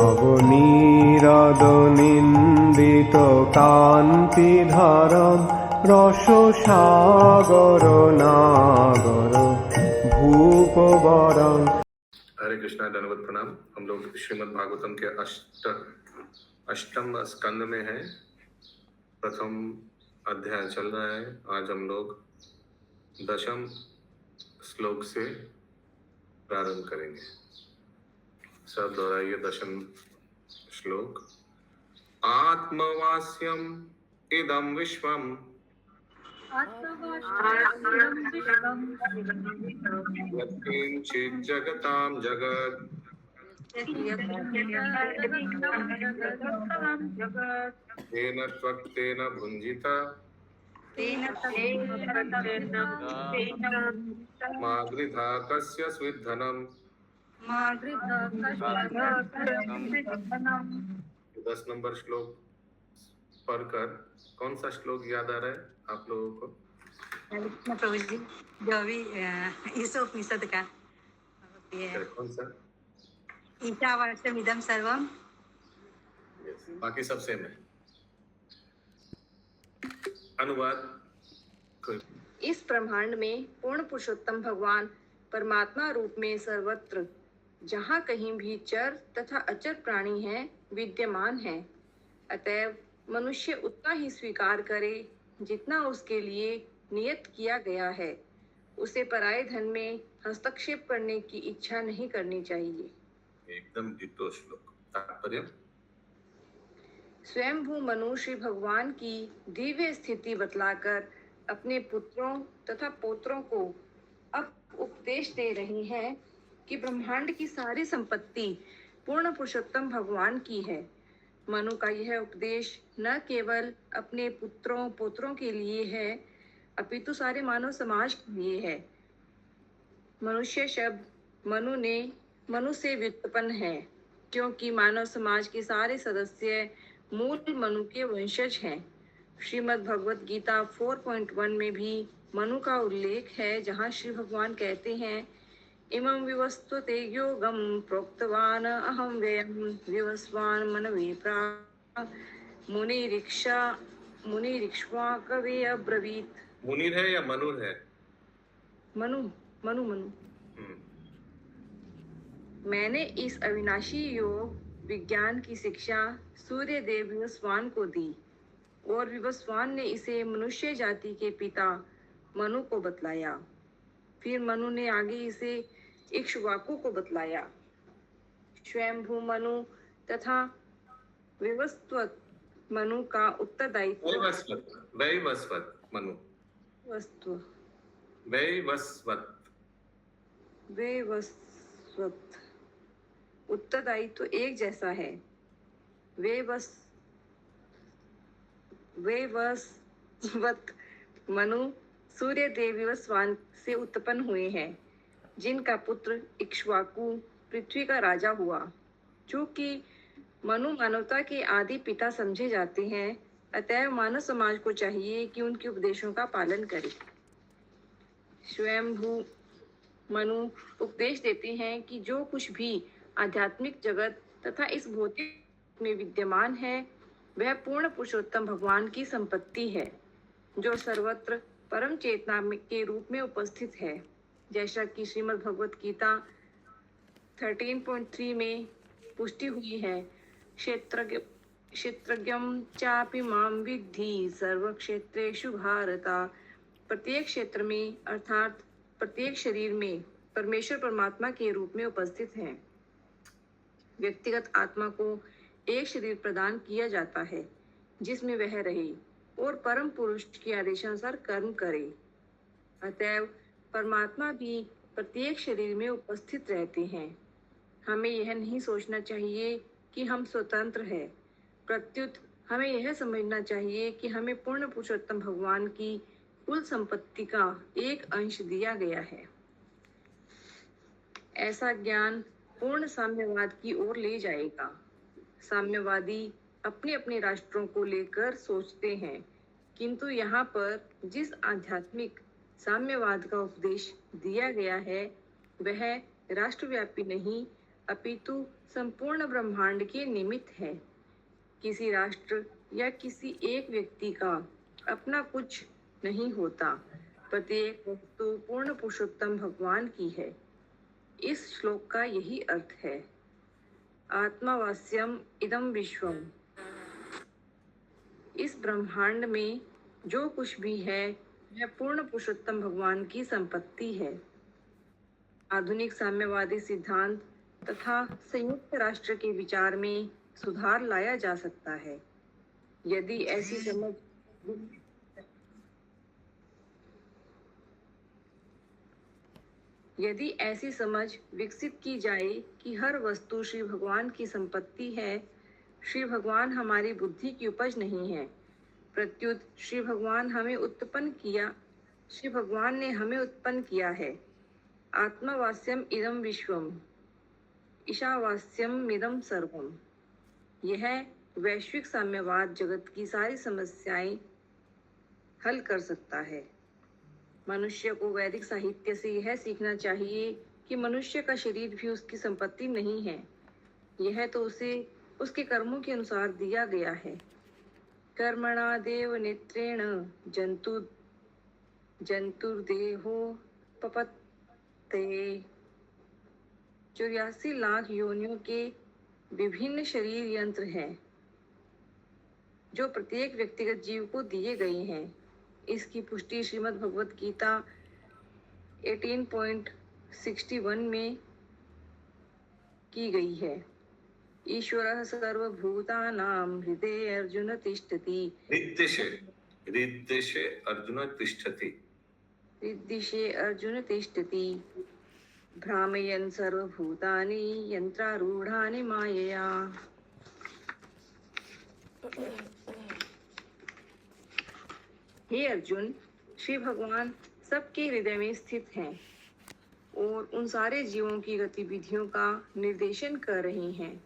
নবনীরদনিন্দিত কান্তিধারম রসসাগর নাগর ভূপবরং। हरे कृष्णा, दंडवत प्रणाम। हम लोग श्रीमद् भागवतम के अष्टम स्कंद में हैं। प्रथम अध्याय चल रहा है। आज हम लोग दशम श्लोक से प्रारंभ करेंगे। सब दोहराइए दशम श्लोक। आत्मवास्यम इदम विश्वम यत्किंचित् जगतां जगत् येन त्वक्तेन भुञ्जिता मा गृधा कस्य स्विद्धनम्। 10 नंबर श्लोक पढ़कर कौन सा श्लोक याद आ रहा है आप लोगों को? प्रभु जी, जो अभी ईशोपनिषद का कौन सा? ईशावास्यम इदम सर्वम। बाकी सब सेम है। अनुवाद। इस ब्रह्मांड में पूर्ण पुरुषोत्तम भगवान परमात्मा रूप में सर्वत्र जहाँ कहीं भी चर तथा अचर प्राणी हैं विद्यमान हैं। अतएव मनुष्य उतना ही स्वीकार करे जितना उसके लिए नियत किया गया है। उसे पराये धन में हस्तक्षेप करने की इच्छा नहीं करनी चाहिए। एकदम डिटो श्लोक। तात्पर्य। स्वयंभू मनु श्री भगवान की दिव्य स्थिति बतलाकर अपने पुत्रों तथा पोत्रों को अब उपदेश दे रही हैं कि ब्रह्मांड की सारी संपत्ति पूर्ण पुरुषोत्तम भगवान की है। मनु का यह उपदेश न केवल अपने पुत्रों पोत्रों के लिए है अपितु सारे मानव समाज के लिए है। मनुष्य शब्द मनु से व्युत्पन्न है क्योंकि मानव समाज के सारे सदस्य मूल मनु के वंशज हैं। श्रीमद् भगवत गीता 4.1 में भी मनु का उल्लेख है जहाँ श्री भगवान कहते हैं इमं विवस्वते योगम प्रोक्तवान अहम व्ययम विवस्वान मनवे प्राह मुनिरिक्ष्वा कवे अब्रवीत। मुनिर है या मनुर है? मनु। मैंने इस अविनाशी योग विज्ञान की शिक्षा सूर्य देव विवस्वान को दी और विवस्वान ने इसे मनुष्य जाति के पिता मनु को बतलाया। फिर मनु ने आगे इसे इक्ष्वाकु को बतलाया। स्वयंभू मनु तथा विवस्वत मनु का उत्तरदायित्व उत्तरदायित्व एक जैसा है। वैवस्वत मनु सूर्य देव विवस्वान से उत्पन्न हुए हैं जिनका पुत्र इक्ष्वाकु पृथ्वी का राजा हुआ। चूंकि मनु मानवता के आदि पिता समझे जाते हैं अतएव मानव समाज को चाहिए कि उनके उपदेशों का पालन करे। स्वयंभू मनु उपदेश देते हैं कि जो कुछ भी आध्यात्मिक जगत तथा इस भौतिक में विद्यमान है वह पूर्ण पुरुषोत्तम भगवान की संपत्ति है जो सर्वत्र परम चेतना के रूप में उपस्थित है। जैसा कि श्रीमद् भगवत गीता 13.3 में पुष्टि हुई है क्षेत्रज्ञं चापि मां विद्धि सर्व क्षेत्रेषु भारता। प्रत्येक क्षेत्र में अर्थात प्रत्येक शरीर में परमेश्वर परमात्मा के रूप में उपस्थित हैं। व्यक्तिगत आत्मा को एक शरीर प्रदान किया जाता है जिसमें वह रहे और परम पुरुष के आदेशानुसार कर्म करे। अतएव परमात्मा भी प्रत्येक शरीर में उपस्थित रहते हैं। हमें यह नहीं सोचना चाहिए कि हम स्वतंत्र हैं, प्रत्युत हमें यह समझना चाहिए कि हमें पूर्ण पुरुषोत्तम भगवान की कुल संपत्ति का एक अंश दिया गया है। ऐसा ज्ञान पूर्ण साम्यवाद की ओर ले जाएगा। साम्यवादी अपने अपने राष्ट्रों को लेकर सोचते हैं किंतु यहाँ पर जिस आध्यात्मिक साम्यवाद का उपदेश दिया गया है वह राष्ट्रव्यापी नहीं अपितु संपूर्ण ब्रह्मांड के निमित्त है। किसी राष्ट्र या किसी एक व्यक्ति का अपना कुछ नहीं होता। प्रत्येक वस्तु पूर्ण पुरुषोत्तम भगवान की है। इस श्लोक का यही अर्थ है। आत्मावास्यम इदम विश्वम। इस ब्रह्मांड में जो कुछ भी है वह पूर्ण पुरुषोत्तम भगवान की संपत्ति है। आधुनिक साम्यवादी सिद्धांत तथा संयुक्त राष्ट्र के विचार में सुधार लाया जा सकता है। यदि ऐसी समझ विकसित की जाए कि हर वस्तु श्री भगवान की संपत्ति है, श्री भगवान हमारी बुद्धि की उपज नहीं है, प्रत्युत श्री भगवान ने हमें उत्पन्न किया है। आत्मवास्यम इदम विश्वम, ईशावास्यम इदम सर्वम। यह वैश्विक साम्यवाद जगत की सारी समस्याएं हल कर सकता है। मनुष्य को वैदिक साहित्य से यह सीखना चाहिए कि मनुष्य का शरीर भी उसकी संपत्ति नहीं है। यह तो उसे उसके कर्मों के अनुसार दिया गया है। कर्मणा देव नेत्रेण जंतुर्देहो पपते। 84 लाख योनियों के विभिन्न शरीर यंत्र हैं जो प्रत्येक व्यक्तिगत जीव को दिए गए हैं। इसकी पुष्टि श्रीमद् भगवत गीता 18.61 में की गई है। ईश्वरः सर्वभूतानां हृदये अर्जुन तिष्ठति। हृद्देशे अर्जुन तिष्ठति। हृद्देशे अर्जुन तिष्ठति। भ्रामयन् सर्वभूतानि यन्त्रारूढानि मायया। हे अर्जुन, श्री भगवान सबके हृदय में स्थित हैं और उन सारे जीवों की गतिविधियों का निर्देशन कर रहे हैं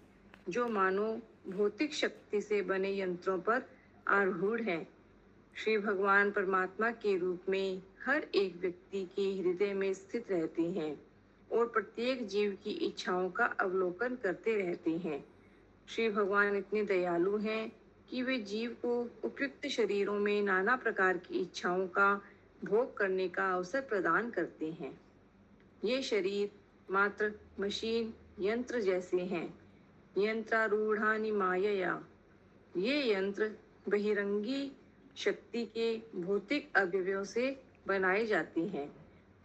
जो मानो भौतिक शक्ति से बने यंत्रों पर आरूढ़ हैं। श्री भगवान परमात्मा के रूप में हर एक व्यक्ति के हृदय में स्थित रहते हैं और प्रत्येक जीव की इच्छाओं का अवलोकन करते रहते हैं। श्री भगवान इतने दयालु हैं कि वे जीव को उपयुक्त शरीरों में नाना प्रकार की इच्छाओं का भोग करने का अवसर प्रदान करते हैं। ये शरीर मात्र मशीन यंत्र जैसे हैं। यंत्रारूढ़ानि मायया। ये यंत्र बहिरंगी शक्ति के भौतिक अवयवों से बनाए जाते हैं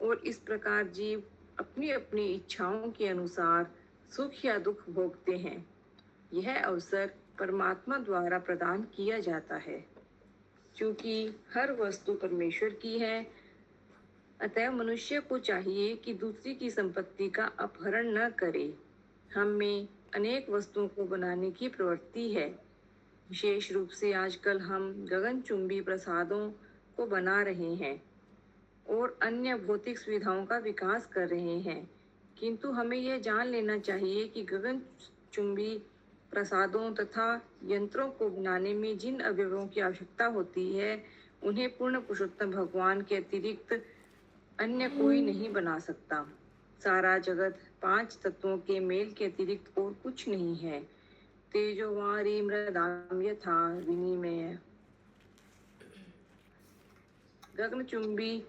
और इस प्रकार जीव अपनी अपनी इच्छाओं के अनुसार सुख या दुख भोगते हैं। यह अवसर परमात्मा द्वारा प्रदान किया जाता है। क्योंकि हर वस्तु परमेश्वर की है, अतः मनुष्य को चाहिए कि दूसरी की संपत्ति का अपहरण न करे। हम में अनेक वस्तुओं को बनाने की प्रवृत्ति है। विशेष रूप से आजकल हम गगनचुंबी प्रसादों को बना रहे हैं और अन्य भौतिक सुविधाओं का विकास कर रहे हैं, किंतु हमें यह जान लेना चाहिए कि गगनचुंबी प्रसादों तथा यंत्रों को बनाने में जिन अवयवों की आवश्यकता होती है उन्हें पूर्ण पुरुषोत्तम भगवान के अतिरिक्त अन्य कोई नहीं बना सकता। सारा जगत 5 तत्वों के मेल के अतिरिक्त और कुछ नहीं है। तेजोवारी मृदाम यथा विनिमय। गगनचुंबी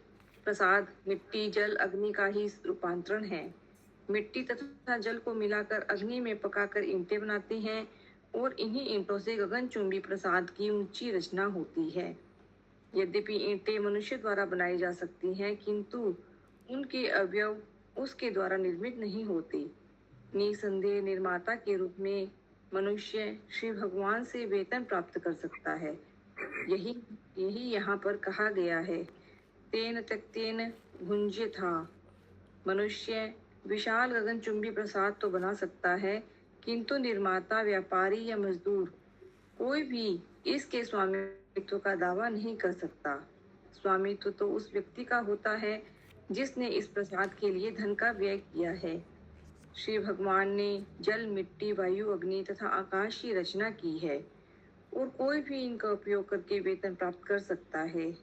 प्रसाद मिट्टी जल अग्नि का ही रूपांतरण है। मिट्टी तथा जल को मिलाकर अग्नि में पकाकर ईंटें बनाते हैं और इन्हीं ईंटों से गगनचुंबी प्रसाद की ऊंची रचना होती है। यद्यपि ईंटें मनुष्य द्वारा बनाई जा सकती हैं, किंतु उनके अवयव उसके द्वारा निर्मित नहीं होते। निसंदेह निर्माता के रूप में मनुष्य श्री भगवान से वेतन प्राप्त कर सकता है। यही यहाँ पर कहा गया है। तेन त्यक्तेन भुंज्यथा। मनुष्य विशाल गगनचुंबी प्रसाद तो बना सकता है, किंतु निर्माता, व्यापारी या मजदूर कोई भी इसके स्वामित्व का दावा नहीं कर सकता। स्वामित्व तो उस व्यक्ति का होता है जिसने इस प्रसाद के लिए धन का व्यय किया है। श्री भगवान ने जल, मिट्टी, वायु, अग्नि तथा आकाश की रचना की है और कोई भी इनका उपयोग करके वेतन प्राप्त कर सकता है।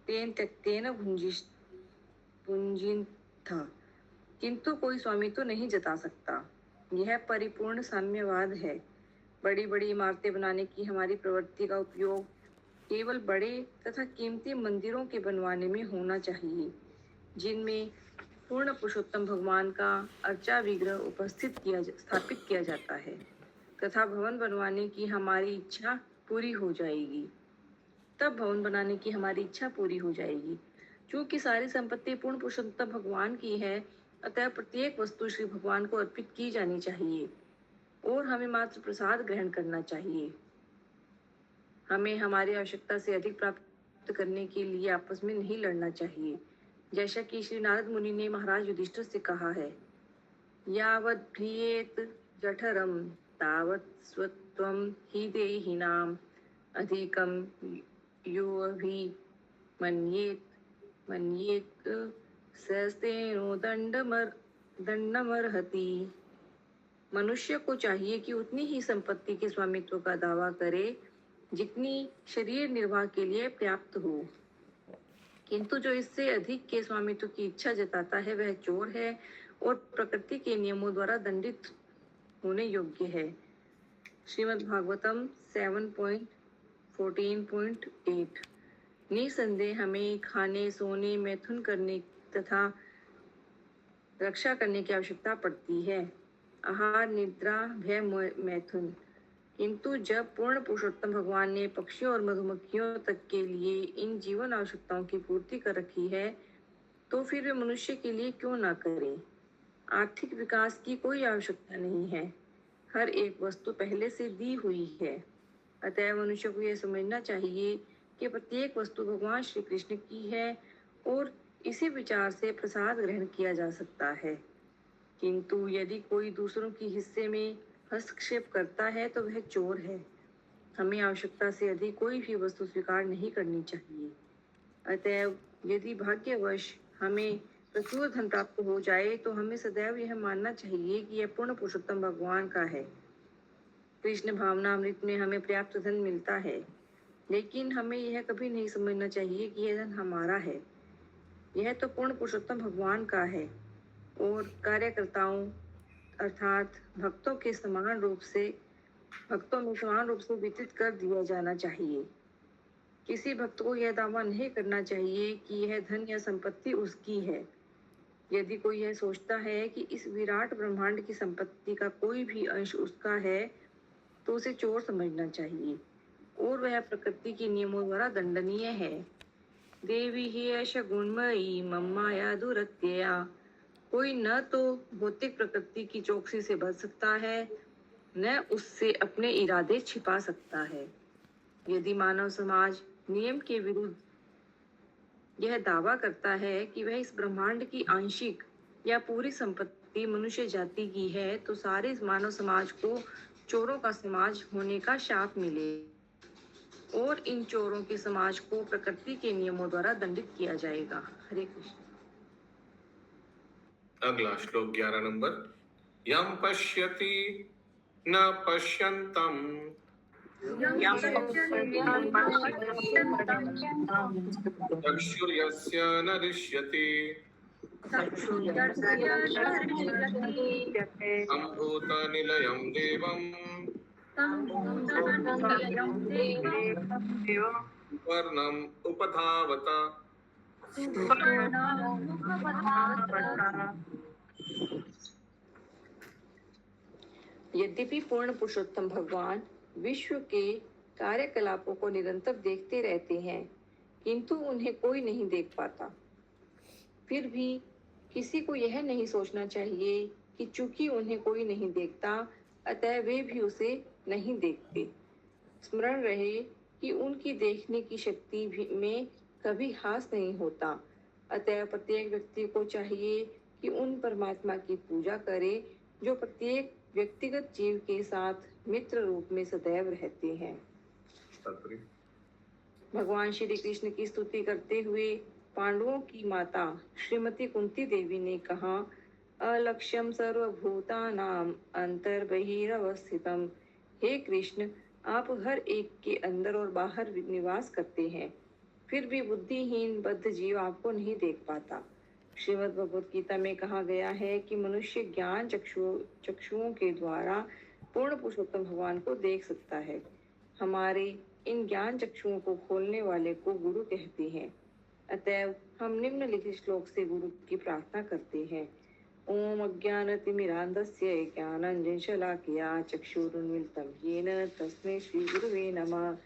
तेन त्यक्तेन भुंजिन था, किंतु कोई स्वामित्व नहीं जता सकता। यह परिपूर्ण साम्यवाद है। बड़ी बड़ी इमारतें बनाने की हमारी प्रवृत्ति का उपयोग केवल बड़े तथा कीमती मंदिरों के बनवाने में होना चाहिए, जिनमें पूर्ण पुरुषोत्तम भगवान का अर्चा विग्रह स्थापित किया जाता है, तथा भवन बनवाने की हमारी इच्छा पूरी हो जाएगी। तब भवन बनाने की हमारी इच्छा पूरी हो जाएगी। क्योंकि सारी संपत्ति पूर्ण पुरुषोत्तम भगवान की है, अतः प्रत्येक वस्तु श्री भगवान को अर्पित की जानी चाहिए और हमें मात्र प्रसाद ग्रहण करना चाहिए। हमें हमारी आवश्यकता से अधिक प्राप्त करने के लिए आपस में नहीं लड़ना चाहिए, जैसा कि श्री नारद मुनि ने महाराज युधिष्ठिर से कहा है, यावत् भ्रियेत जठरम तावत् स्वत्वम हि देहिनाम अधिकम योऽभि मन्येत सस्तेनो दंडमर्हति। मनुष्य को चाहिए कि उतनी ही संपत्ति के स्वामित्व का दावा करे जितनी शरीर निर्वाह के लिए पर्याप्त हो, किंतु जो इससे अधिक के स्वामित्व की इच्छा जताता है वह चोर है और प्रकृति के नियमों द्वारा दंडित होने योग्य है। श्रीमद् भागवतम 7.14.8। निसंदेह हमें खाने, सोने, मैथुन करने तथा रक्षा करने की आवश्यकता पड़ती है, आहार, निद्रा, भय, मैथुन। किंतु जब पूर्ण पुरुषोत्तम भगवान ने पक्षियों और मधुमक्खियों तक के लिए इन जीवन आवश्यकताओं की पूर्ति कर रखी है, तो फिर वे मनुष्य के लिए क्यों ना करें। आर्थिक विकास की कोई आवश्यकता नहीं है, हर एक वस्तु पहले से दी हुई है। अतः मनुष्य को यह समझना चाहिए कि प्रत्येक वस्तु भगवान श्री कृष्ण की है और इसी विचार से प्रसाद ग्रहण किया जा सकता है। किंतु यदि कोई दूसरों की हिस्से में हस्तक्षेप करता है तो वह चोर है। हमें आवश्यकता से अधिक कोई भी वस्तु स्वीकार नहीं करनी चाहिए। अतएव यदि भाग्यवश हमें प्रचुर धन प्राप्त हो जाए तो हमें सदैव यह मानना चाहिए कि यह पूर्ण पुरुषोत्तम भगवान का है। कृष्ण भावनामृत में हमें पर्याप्त धन मिलता है, लेकिन हमें यह कभी नहीं समझना चाहिए कि यह धन हमारा है। यह तो पूर्ण पुरुषोत्तम भगवान का है और कार्यकर्ताओं अर्थात भक्तों में समान रूप से वितरित कर दिया जाना चाहिए। किसी भक्त को यह दावा नहीं करना चाहिए कि यह धन या संपत्ति उसकी है। यदि कोई यह सोचता है कि इस विराट ब्रह्मांड की संपत्ति का कोई भी अंश उसका है, तो उसे चोर समझना चाहिए और वह प्रकृति के नियमों द्वारा दंडनीय है। देवी ही ऐश गुणमयी मम्माया दुरत्यया। कोई न तो भौतिक प्रकृति की चौकसी से बच सकता है, न उससे अपने इरादे छिपा सकता है। यदि मानव समाज नियम के विरुद्ध यह दावा करता है कि वह इस ब्रह्मांड की आंशिक या पूरी संपत्ति मनुष्य जाति की है, तो सारे इस मानव समाज को चोरों का समाज होने का शाप मिले और इन चोरों के समाज को प्रकृति के नियमों द्वारा दंडित किया जाएगा। हरे कृष्ण। अगला श्लोक 11 नंबर। यम पश्यति न पश्यन्तम चक्षुर्यस्य न दृश्यते अम्भूतनिलयं देवं वर्णम् उपधावत। यद्यपि पूर्ण पुरुषोत्तम भगवान विश्व के कार्यकलापों को निरंतर देखते रहते हैं, किंतु उन्हें कोई नहीं देख पाता। फिर भी किसी को यह नहीं सोचना चाहिए कि चूंकि उन्हें कोई नहीं देखता, अतः वे भी उसे नहीं देखते। स्मरण रहे कि उनकी देखने की शक्ति में कभी हास नहीं होता। अतः प्रत्येक व्यक्ति को चाहिए कि उन परमात्मा की पूजा करे जो प्रत्येक व्यक्तिगत जीव के साथ मित्र रूप में सदैव रहते हैं। भगवान श्री कृष्ण की स्तुति करते हुए पांडवों की माता श्रीमती कुंती देवी ने कहा, अलक्ष्यम सर्वभूतानाम अंतर्बहिरवस्थितम। हे कृष्ण, आप हर एक के अंदर और बाहर निवास करते हैं, फिर भी बुद्धिहीन बद्ध जीव आपको नहीं देख पाता। श्रीमद् भगवत गीता में कहा गया है कि मनुष्य ज्ञान चक्षुओं के द्वारा पूर्ण पुरुषोत्तम भगवान को देख सकता है। हमारे इन ज्ञान चक्षुओं को खोलने वाले को गुरु कहते हैं। अतएव हम निम्नलिखित श्लोक से गुरु की प्रार्थना करते हैं। ओम अज्ञानतिमिरान्धस्य ज्ञानाञ्जनशलाकया चक्षुरुन्मिलितं येन तस्मै श्री गुरुवे नमः।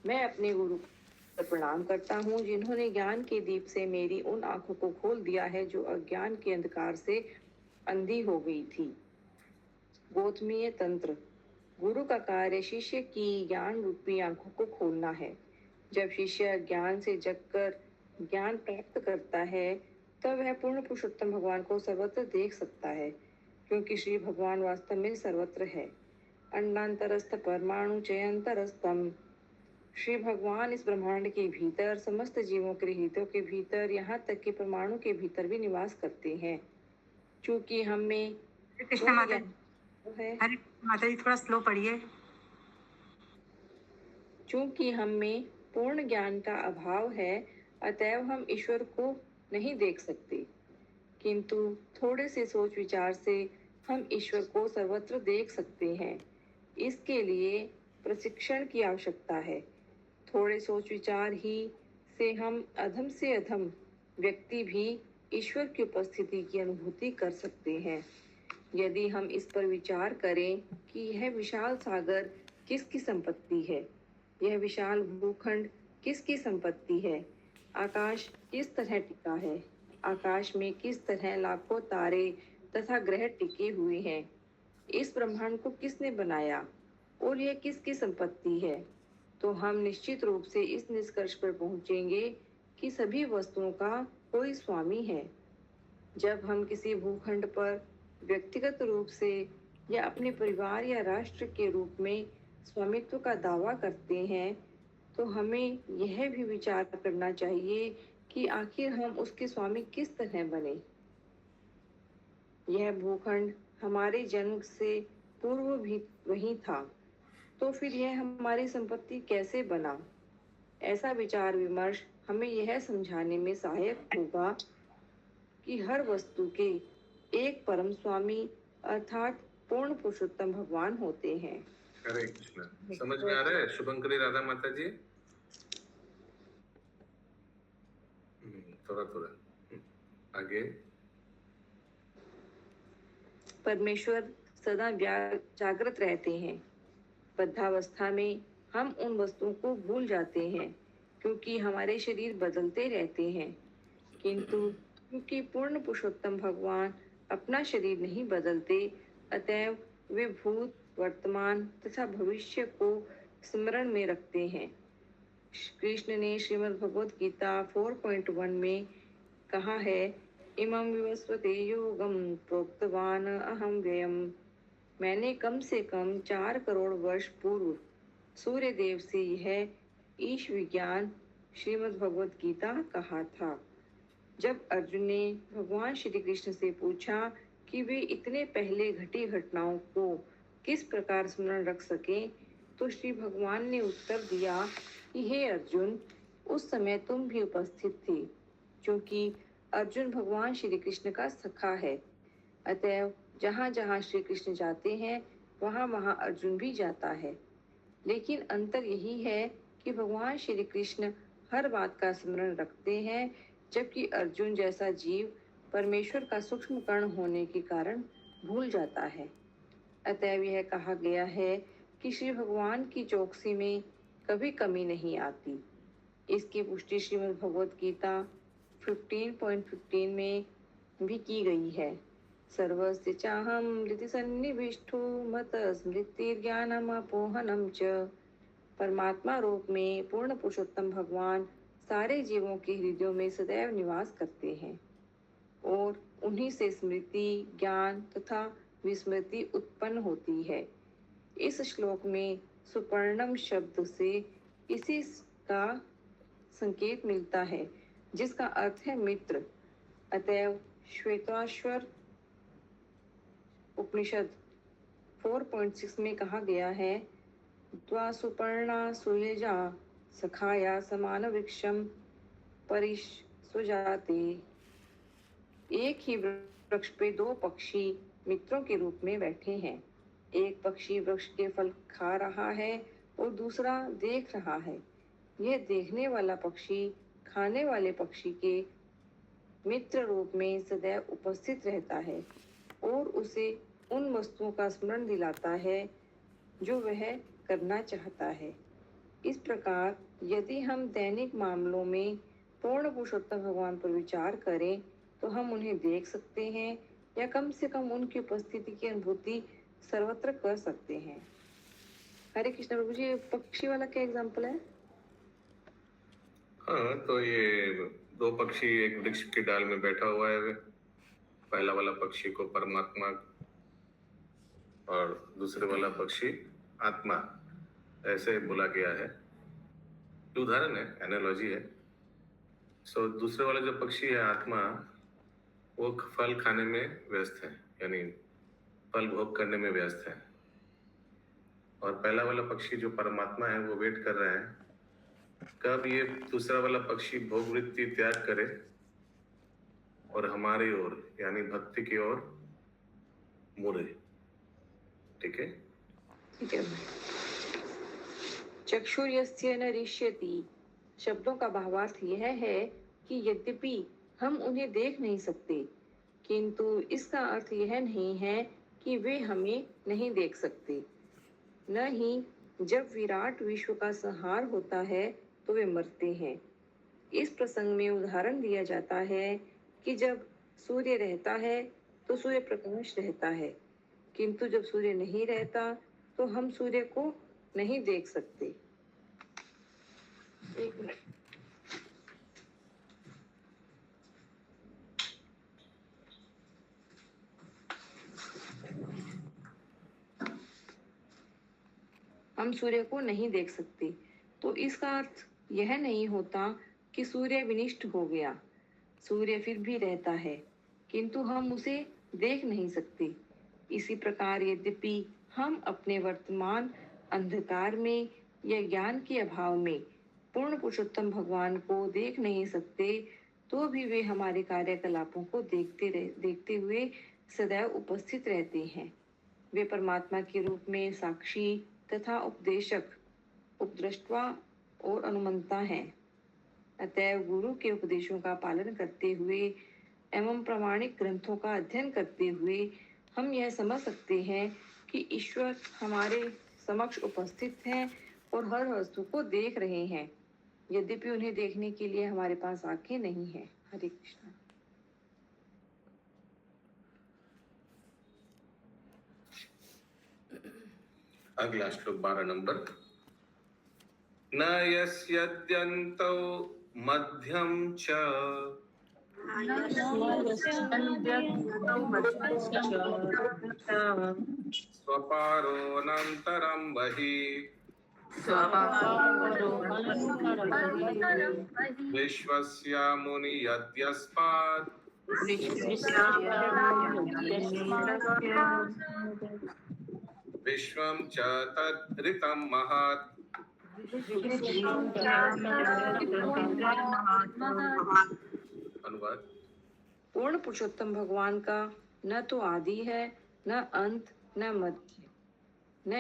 मैं अपने गुरु को प्रणाम करता हूँ जिन्होंने ज्ञान के दीप से मेरी उन आंखों को खोल दिया है जो अज्ञान के अंधकार से अंधी हो गई थी। गौतमीय तंत्र। गुरु का कार्य शिष्य की ज्ञान रूपी आंखों को खोलना है। जब शिष्य ज्ञान से जगकर ज्ञान प्राप्त करता है तब वह पूर्ण पुरुषोत्तम भगवान को सर्वत्र देख सकता है, क्योंकि श्री भगवान वास्तव में सर्वत्र है। अंडांतरस्थ परमाणु चयंतरस्तम। श्री भगवान इस ब्रह्मांड के भीतर, समस्त जीवों के हितों के भीतर, यहाँ तक कि परमाणु के भीतर भी निवास करते हैं। चूंकि हम में हरे कृष्ण माता है, हरे माता जी थोड़ा स्लो पढ़िए। चूंकि हम में पूर्ण ज्ञान का अभाव है, अतएव हम ईश्वर को नहीं देख सकते, किंतु थोड़े से सोच विचार से हम ईश्वर को सर्वत्र देख सकते हैं। इसके लिए प्रशिक्षण की आवश्यकता है। थोड़े सोच विचार ही से हम अधम से अधम व्यक्ति भी ईश्वर की उपस्थिति की अनुभूति कर सकते हैं। यदि हम इस पर विचार करें कि यह विशाल सागर किसकी संपत्ति है, यह विशाल भूखंड किसकी संपत्ति है, आकाश किस तरह टिका है, आकाश में किस तरह लाखों तारे तथा ग्रह टिके हुए हैं, इस ब्रह्मांड को किसने बनाया और यह किसकी संपत्ति है, तो हम निश्चित रूप से इस निष्कर्ष पर पहुंचेंगे कि सभी वस्तुओं का कोई स्वामी है। जब हम किसी भूखंड पर व्यक्तिगत रूप से या अपने परिवार या राष्ट्र के रूप में स्वामित्व का दावा करते हैं, तो हमें यह भी विचार करना चाहिए कि आखिर हम उसके स्वामी किस तरह बने। यह भूखंड हमारे जन्म से पूर्व भी वही था, तो फिर यह हमारी संपत्ति कैसे बना? ऐसा विचार विमर्श हमें यह समझाने में सहायक होगा कि हर वस्तु के एक परम स्वामी अर्थात पूर्ण पुरुषोत्तम भगवान होते हैं। हरे कृष्ण। समझ में आ रहा है शुभंकरी राधा माता जी? थोड़ा थोड़ा आगे। परमेश्वर सदा जागृत रहते हैं। बद्धावस्था में हम उन वस्तुओं को भूल जाते हैं, क्योंकि हमारे शरीर बदलते रहते हैं, किंतु क्योंकि पूर्ण पुरुषोत्तम भगवान अपना शरीर नहीं बदलते, अतएव वे भूत, वर्तमान तथा भविष्य को स्मरण में रखते हैं। कृष्ण ने श्रीमद् भगवत गीता 4.1 में कहा है, इमं विवस्वते योगम प्रोक्तवान अहम व्ययम। मैंने कम से कम 4 करोड़ वर्ष पूर्व सूर्य देव से यह ईश विज्ञान श्रीमद् भगवत गीता कहा था। जब अर्जुन ने भगवान श्री कृष्ण से पूछा कि वे इतने पहले घटी घटनाओं को किस प्रकार स्मरण रख सके, तो श्री भगवान ने उत्तर दिया कि हे अर्जुन, उस समय तुम भी उपस्थित थे, क्योंकि अर्जुन भगवान श्री कृष्ण का सखा है। अतएव जहाँ जहाँ श्री कृष्ण जाते हैं वहाँ वहाँ अर्जुन भी जाता है। लेकिन अंतर यही है कि भगवान श्री कृष्ण हर बात का स्मरण रखते हैं, जबकि अर्जुन जैसा जीव परमेश्वर का सूक्ष्म कण होने के कारण भूल जाता है। अतएव यह कहा गया है कि श्री भगवान की चौकसी में कभी कमी नहीं आती। इसकी पुष्टि श्रीमद् भगवत गीता 15.15 में भी की गई है। सर्वस्य चाहम हृदि सन्निविष्टो मत स्मृतिर्ज्ञानम अपोहनम च। परमात्मा रूप में पूर्ण पुरुषोत्तम भगवान सारे जीवों के हृदयों में सदैव निवास करते हैं और उन्हीं से स्मृति, ज्ञान तथा विस्मृति उत्पन्न होती है। इस श्लोक में सुपर्णम शब्द से इसी का संकेत मिलता है, जिसका अर्थ है मित्र। अतएव श्वेताश्वर उपनिषद 4.6 में कहा गया है, द्वा सुपर्णा सुयजा सखाया समान वृक्षम परिस्वजाते। एक ही वृक्ष पे दो पक्षी मित्रों के रूप में बैठे हैं। एक पक्षी वृक्ष के फल खा रहा है और दूसरा देख रहा है। यह देखने वाला पक्षी खाने वाले पक्षी के मित्र रूप में सदैव उपस्थित रहता है और उसे उन वस्तुओं का स्मरण दिलाता है जो वह करना चाहता है। इस प्रकार यदि हम दैनिक मामलों में पूर्ण पुरुषोत्तम भगवान पर विचार करें तो हम उन्हें देख सकते हैं या कम से कम उनकी उपस्थिति की अनुभूति सर्वत्र कर सकते हैं। हरे कृष्ण प्रभु जी, पक्षी वाला क्या एग्जाम्पल है? हाँ, तो ये दो पक्षी एक वृक्ष की डाल में बैठा हुआ है। पहला वाला पक्षी को परमात्मा और दूसरे वाला पक्षी आत्मा ऐसे बोला गया है। उदाहरण है, एनालॉजी है। सो दूसरे वाला जो पक्षी है आत्मा, वो फल खाने में व्यस्त है, यानी फल भोग करने में व्यस्त है। और पहला वाला पक्षी जो परमात्मा है वो वेट कर रहा है कब ये दूसरा वाला पक्षी भोग वृत्ति त्याग करे और हमारी ओर यानी भक्ति की ओर मुड़े। ठीक है? ठीक है। चक्षुर्यस्य न रिष्यति शब्दों का भावार्थ यह है कि यद्यपि हम उन्हें देख नहीं सकते, किंतु इसका अर्थ यह नहीं है कि वे हमें नहीं देख सकते। न ही जब विराट विश्व का संहार होता है तो वे मरते हैं। इस प्रसंग में उदाहरण दिया जाता है कि जब सूर्य रहता है तो सूर्य प्रकाश रहता है, किंतु जब सूर्य नहीं रहता तो हम सूर्य को नहीं देख सकते। एक मिनट। हम सूर्य को नहीं देख सकते तो इसका अर्थ यह नहीं होता कि सूर्य विनिष्ट हो गया। सूर्य फिर भी रहता है, किंतु हम उसे देख नहीं सकते। इसी प्रकार यद्यपि हम अपने वर्तमान अंधकार में या ज्ञान के अभाव में पूर्ण पुरुषोत्तम भगवान को देख नहीं सकते, तो भी वे हमारे कार्यकलापों को देखते हुए सदैव उपस्थित रहते हैं। वे परमात्मा के रूप में साक्षी तथा उपदेशक, उपद्रष्टा और अनुमंता हैं। अतएव गुरु के उपदेशों का पालन करते हुए एवं प्रामाणिक ग्रंथों का अध्ययन करते हुए हम यह समझ सकते हैं कि ईश्वर हमारे समक्ष उपस्थित हैं और हर वस्तु को देख रहे हैं, यद्यपि उन्हें देखने के लिए हमारे पास आंखें नहीं हैं। हरे कृष्ण। अगला श्लोक 12 नंबर। न यस्यद्यन्तौ मध्यम च स्वपारोऽनन्तरं बहिः विश्वस्य मुनि यद्यस्मात् विश्वं च तद् महत्। अनुवाद। पूर्ण पुरुषोत्तम भगवान का न तो आदि है, न अंत, न मध्य, न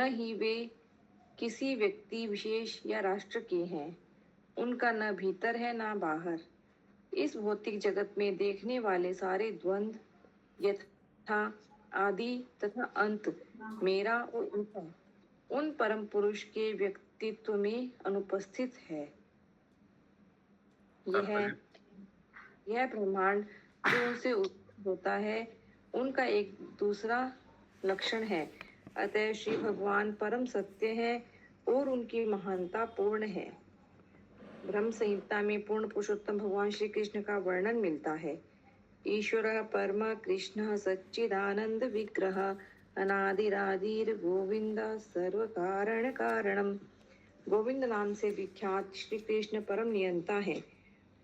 ही वे किसी व्यक्ति विशेष या राष्ट्र के हैं। उनका न भीतर है न बाहर। इस भौतिक जगत में देखने वाले सारे द्वंद्व यथा आदि तथा अंत, मेरा और उनका, उन परम पुरुष के व्यक्तित्व में अनुपस्थित है। यह ब्रह्मांड जो उनसे होता है, उनका एक दूसरा लक्षण है। अतः श्री भगवान परम सत्य है और उनकी महानता पूर्ण है। ब्रह्म संहिता में पूर्ण पुरुषोत्तम भगवान श्री कृष्ण का वर्णन मिलता है। ईश्वर परम कृष्ण सच्चिदानंद विग्रह अनादिरादिर गोविंद सर्व कारण कारणम। गोविंद नाम से विख्यात श्री कृष्ण परम नियंता है।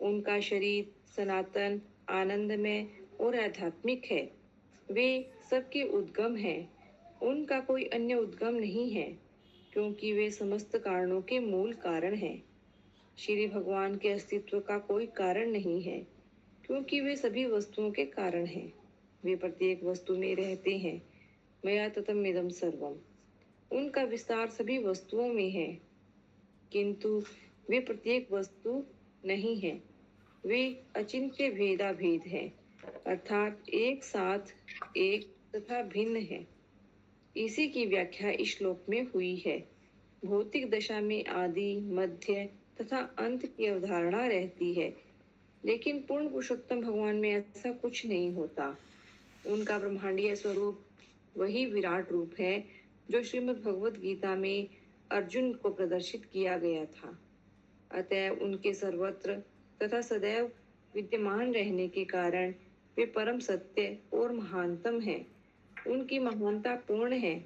उनका शरीर सनातन, आनंदमय और आध्यात्मिक है। वे सबके उद्गम हैं। उनका कोई अन्य उद्गम नहीं है, क्योंकि वे समस्त कारणों के मूल कारण हैं। श्री भगवान के अस्तित्व का कोई कारण नहीं है, क्योंकि वे सभी वस्तुओं के कारण हैं। वे प्रत्येक वस्तु में रहते हैं। मया ततम इदम सर्वम। उनका विस्तार सभी वस्तुओं में है, किंतु वे प्रत्येक वस्तु नहीं है। वे अचिंत्य भेदा भेद है, अर्थात एक साथ एक तथा भिन्न है। इसी की व्याख्या इस श्लोक में हुई है। भौतिक दशा में आदि, मध्य तथा अंत की अवधारणा रहती है, लेकिन पूर्ण पुरुषोत्तम भगवान में ऐसा कुछ नहीं होता। उनका ब्रह्मांडीय स्वरूप वही विराट रूप है जो श्रीमद् भगवत गीता में अर्जुन को प्रदर्शित किया गया था। अतः उनके सर्वत्र तथा सदैव विद्यमान रहने के कारण वे परम सत्य और महानतम हैं। उनकी महानता पूर्ण है।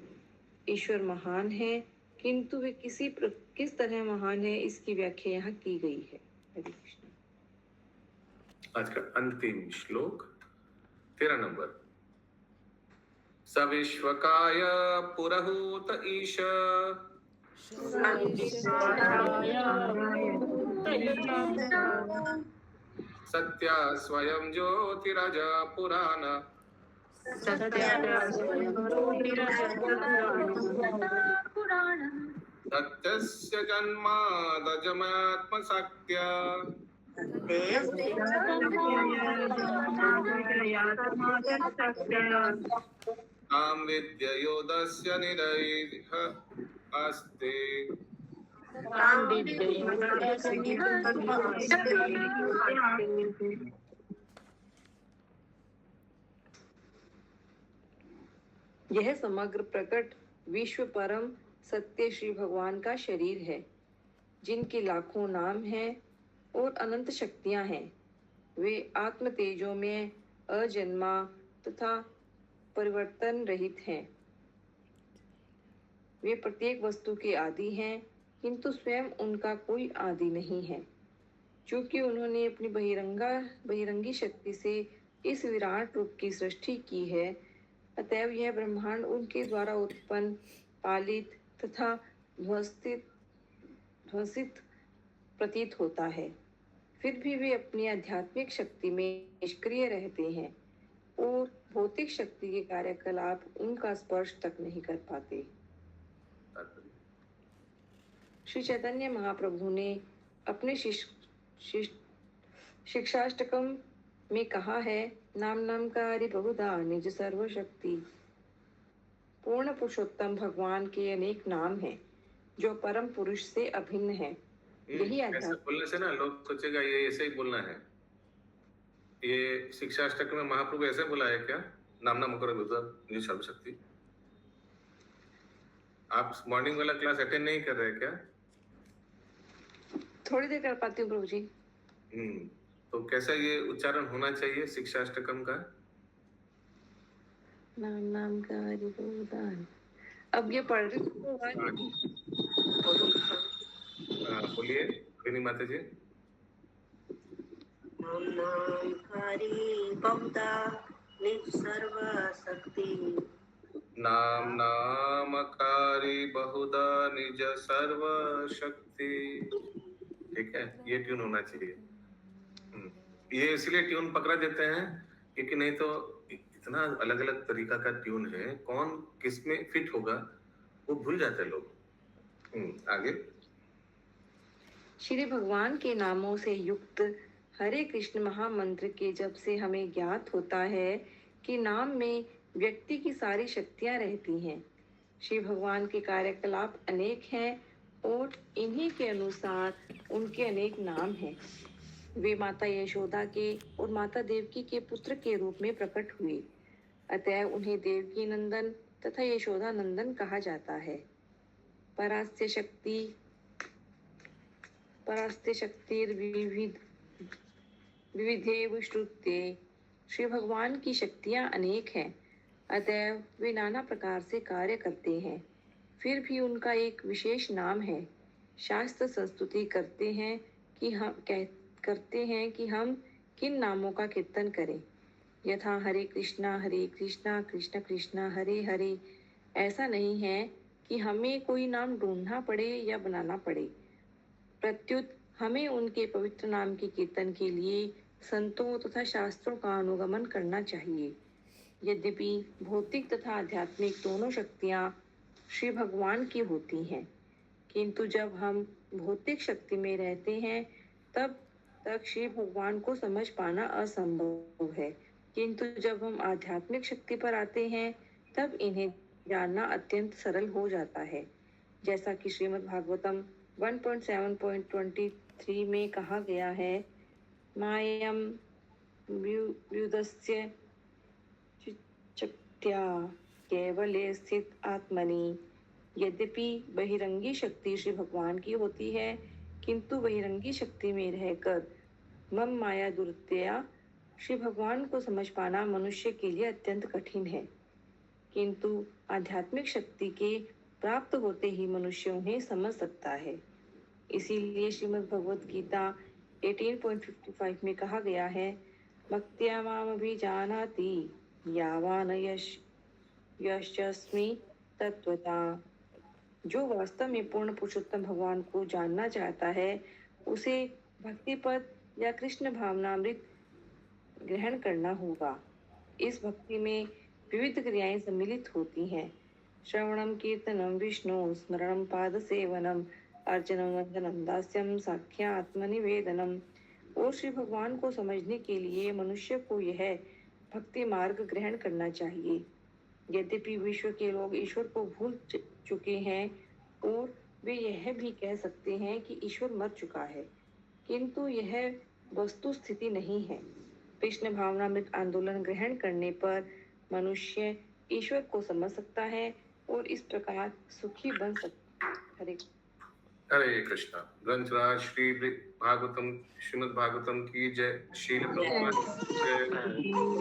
ईश्वर महान है, किंतु वे किस तरह महान है इसकी व्याख्या यहाँ की गई है। हरे कृष्ण। आज का अंतिम श्लोक 13 नंबर। सविश्वकाय पुरहूत ईश सत्या स्वयं ज्योतिरज पुराण सत्यस्य जन्मादजमात्मसत्य तां विद्ययोदस्य निरैः अस्ति। यह समग्र प्रकट विश्व परम सत्य श्री भगवान का शरीर है, जिनके लाखों नाम हैं और अनंत शक्तियां हैं। वे आत्म तेजों में अजन्मा तथा परिवर्तन रहित हैं। वे प्रत्येक वस्तु के आदि हैं, किंतु स्वयं उनका कोई आदि नहीं है। चूंकि उन्होंने अपनी बहिरंगी शक्ति से इस विराट रूप की सृष्टि की है, अतएव यह ब्रह्मांड उनके द्वारा उत्पन्न, पालित तथा ध्वसित प्रतीत होता है। फिर भी वे अपनी आध्यात्मिक शक्ति में निष्क्रिय रहते हैं और भौतिक शक्ति के कार्यकलाप उनका स्पर्श तक नहीं कर पाते। श्री चैतन्य महाप्रभु ने अपने शिक्षाष्टकम में कहा है, नाम नामकारी बहुधा निज सर्वशक्ति। पूर्ण पुरुषोत्तम भगवान के अनेक नाम हैं, जो परम पुरुष से अभिन्न है। यही ऐसा बोलने से ना लोग सोचेगा ये ऐसे ही बोलना है। ये शिक्षाष्टक में महाप्रभु ऐसे बोला है क्या? नाम नाम करो बहुधा निज सर्वशक्ति। आप मॉर्निंग वाला क्लास अटेंड नहीं कर रहे क्या? थोड़ी देर कर पाती हूँ प्रभु जी। तो कैसा ये उच्चारण होना चाहिए शिक्षाष्टकम का? नाम नाम का हरि बहुदान। अब ये पढ़ रही बोलिए विनी माता जी। नाम नाम हरि बहुधा निज सर्वशक्ति। नाम नामकारी बहुधा निज सर्वशक्ति। ठीक है, ये ट्यून होना चाहिए। ये इसलिए ट्यून पकड़ा देते हैं क्योंकि नहीं तो इतना अलग अलग तरीका का ट्यून है, कौन किस में फिट होगा वो भूल जाते लोग। आगे। श्री भगवान के नामों से युक्त हरे कृष्ण महामंत्र के जप से हमें ज्ञात होता है कि नाम में व्यक्ति की सारी शक्तियां रहती हैं। श्री भगवान के कार्यकलाप अनेक हैं और इन्हीं के अनुसार उनके अनेक नाम हैं। वे माता यशोदा के और माता देवकी के पुत्र के रूप में प्रकट हुए, अतः उन्हें देवकी नंदन तथा यशोदा नंदन कहा जाता है। परास्य शक्तिर विविधेव श्रुत्ये। श्री भगवान की शक्तियां अनेक हैं, अतः वे नाना प्रकार से कार्य करते हैं। फिर भी उनका एक विशेष नाम है। शास्त्र संस्तुति करते हैं कि हम किन नामों का कीर्तन करें, यथा हरे कृष्णा कृष्ण कृष्णा हरे हरे। ऐसा नहीं है कि हमें कोई नाम ढूंढना पड़े या बनाना पड़े, प्रत्युत हमें उनके पवित्र नाम के कीर्तन के लिए संतों तथा शास्त्रों का अनुगमन करना चाहिए। यद्यपि भौतिक तथा आध्यात्मिक दोनों शक्तियाँ श्री भगवान की होती हैं, किंतु जब हम भौतिक शक्ति में रहते हैं तब तक श्री भगवान को समझ पाना असंभव है, किंतु जब हम आध्यात्मिक शक्ति पर आते हैं तब इन्हें जानना अत्यंत सरल हो जाता है। जैसा कि श्रीमद् भागवतम 1.7.23 में कहा गया है, मायम व्युदस्य चिच्चक्त्या केवले स्थित आत्मनि। यद्यपि बहिरंगी शक्ति श्री भगवान की होती है, किंतु बहिरंगी शक्ति में रहकर मम माया दुर्त्या श्री भगवान को समझ पाना मनुष्य के लिए अत्यंत कठिन है, किंतु आध्यात्मिक शक्ति के प्राप्त होते ही मनुष्य उन्हें समझ सकता है। इसीलिए श्रीमद् भगवद गीता 18.55 में कहा गया है, भक्त्या मामभिजानाति यावान यश्चस्मि तत्वता। जो वास्तव में पूर्ण पुरुषोत्तम भगवान को जानना चाहता है उसे भक्ति पद या कृष्ण भावनामृत ग्रहण करना होगा। इस भक्ति में विविध क्रियाएं सम्मिलित होती हैं। श्रवणम कीर्तनम विष्णु स्मरणम पाद सेवनम अर्चनम वंदनम दास्यम साख्या आत्मनिवेदनम। और श्री भगवान को समझने के लिए मनुष्य को यह भक्ति मार्ग ग्रहण करना चाहिए। यद्यपि विश्व के लोग ईश्वर को भूल चुके हैं और वे यह भी कह सकते हैं कि ईश्वर मर चुका है, किंतु यह वस्तु स्थिति नहीं है। कृष्ण भावनामृत आंदोलन ग्रहण करने पर मनुष्य ईश्वर को समझ सकता है और इस प्रकार सुखी बन सकता है। हरे कृष्णा। ग्रंथराज श्री भागवतम श्रीमद् भागवतम की जय। श्रील प्रभुपाद की जय।